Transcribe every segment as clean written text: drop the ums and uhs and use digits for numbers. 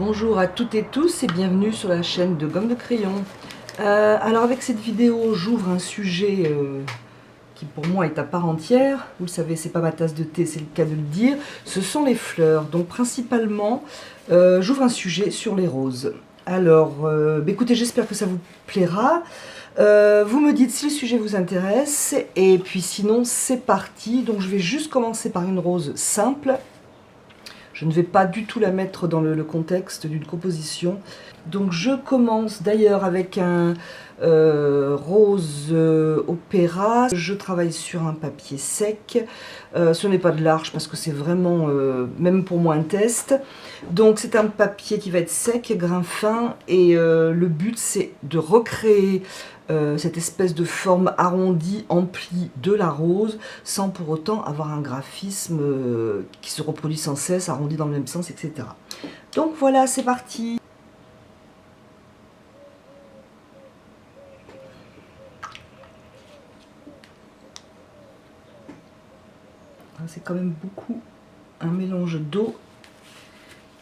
Bonjour à toutes et tous et bienvenue sur la chaîne de Gomme de Crayon. Alors avec cette vidéo, j'ouvre un sujet qui pour moi est à part entière. Vous le savez, c'est pas ma tasse de thé, c'est le cas de le dire. Ce sont les fleurs. Donc principalement, j'ouvre un sujet sur les roses. Alors, écoutez, j'espère que ça vous plaira. Vous me dites si le sujet vous intéresse. Et puis sinon, c'est parti. Donc je vais juste commencer par une rose simple. Je ne vais pas du tout la mettre dans le contexte d'une composition. Donc je commence d'ailleurs avec un rose opéra. Je travaille sur un papier sec. Ce n'est pas de l'arche parce que c'est vraiment, même pour moi, un test. Donc c'est un papier qui va être sec, grain fin. Et le but c'est de recréer cette espèce de forme arrondie, emplie de la rose, sans pour autant avoir un graphisme qui se reproduit sans cesse, arrondi dans le même sens, etc. Donc voilà, c'est parti. C'est quand même beaucoup un mélange d'eau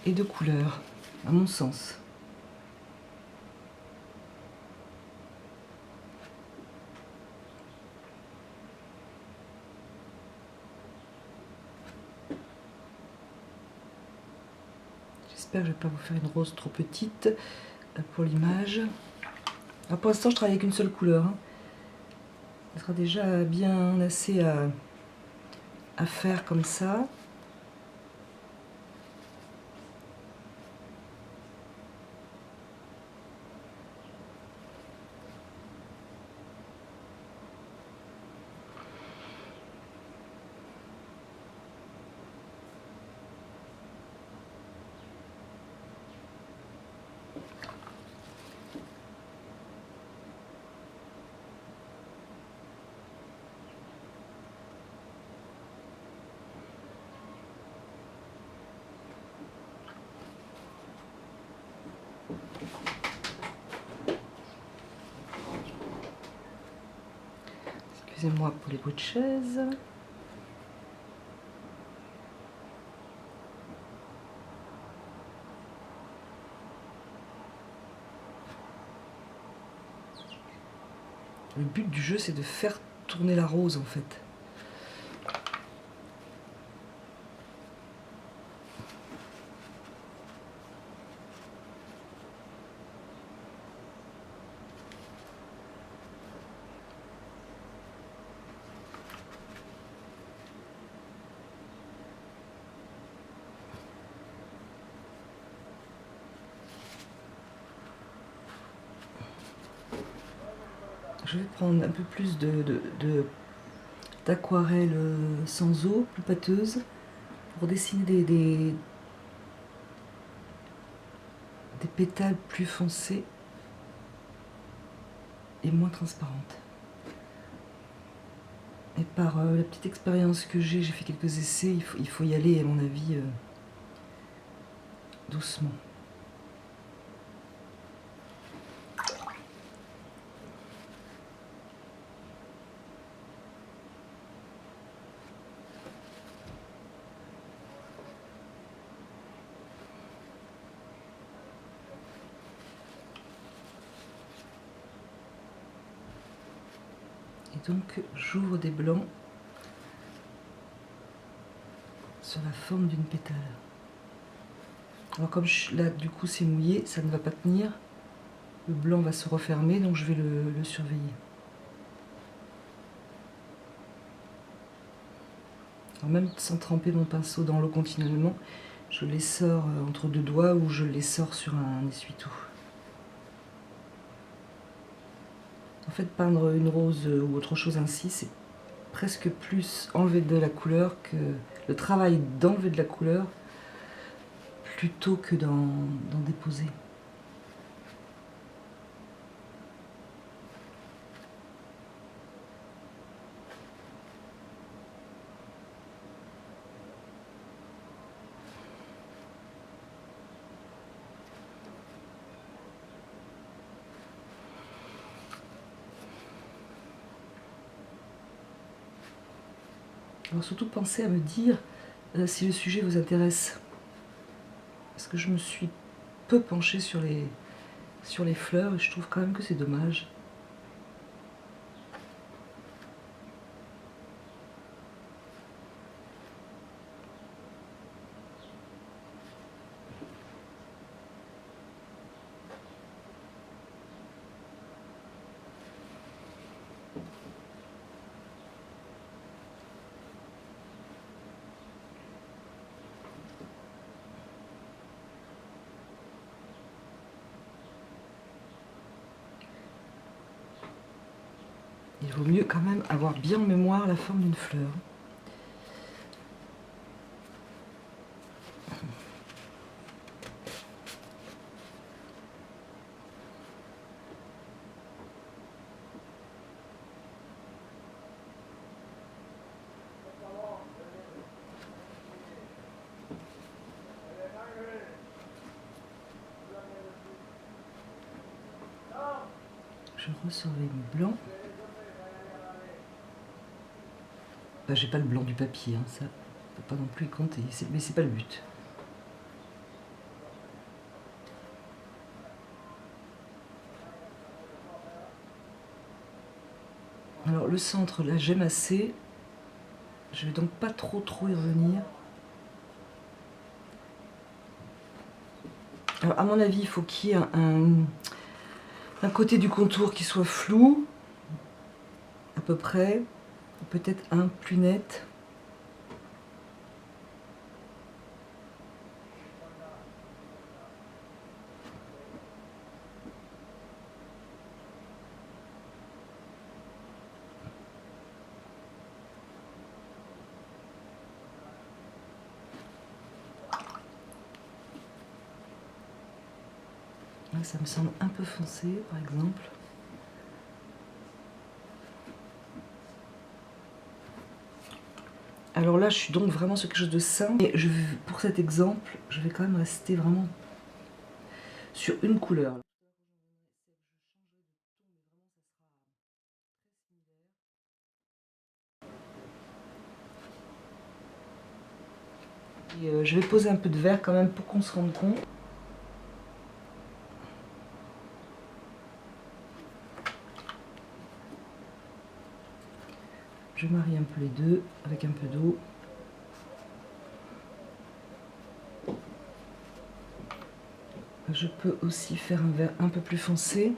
et de couleurs, à mon sens. J'espère que je ne vais pas vous faire une rose trop petite pour l'image. Pour l'instant, je travaille avec une seule couleur. Ça sera déjà bien assez à faire comme ça. Excusez-moi pour les bruits de chaise. Le but du jeu, c'est de faire tourner la rose, en fait. Je vais prendre un peu plus d'aquarelle sans eau, plus pâteuse, pour dessiner des pétales plus foncés et moins transparentes. Et par la petite expérience que j'ai fait quelques essais, il faut y aller, à mon avis, doucement. Et donc j'ouvre des blancs sur la forme d'une pétale. Alors comme là du coup c'est mouillé, ça ne va pas tenir. Le blanc va se refermer, donc je vais le surveiller. Alors même sans tremper mon pinceau dans l'eau continuellement, je les sors entre deux doigts ou je les sors sur un essuie-tout. En fait, peindre une rose ou autre chose ainsi, c'est presque plus enlever de la couleur que le travail d'enlever de la couleur plutôt que d'en déposer. Alors surtout pensez à me dire si le sujet vous intéresse. Parce que je me suis peu penché sur les fleurs et je trouve quand même que c'est dommage. Il vaut mieux quand même avoir bien en mémoire la forme d'une fleur. Je ressors les blancs. Enfin, j'ai pas le blanc du papier, hein, ça faut pas non plus y compter, mais c'est pas le but. Alors le centre, là j'aime assez. Je vais donc pas trop y revenir. Alors à mon avis, il faut qu'il y ait un côté du contour qui soit flou, à peu près, peut-être un plus net. Là, ça me semble un peu foncé, par exemple. Alors là, je suis donc vraiment sur quelque chose de simple. Et pour cet exemple, je vais quand même rester vraiment sur une couleur. Et je vais poser un peu de vert quand même pour qu'on se rende compte. Je marie un peu les deux avec un peu d'eau. Je peux aussi faire un vert un peu plus foncé.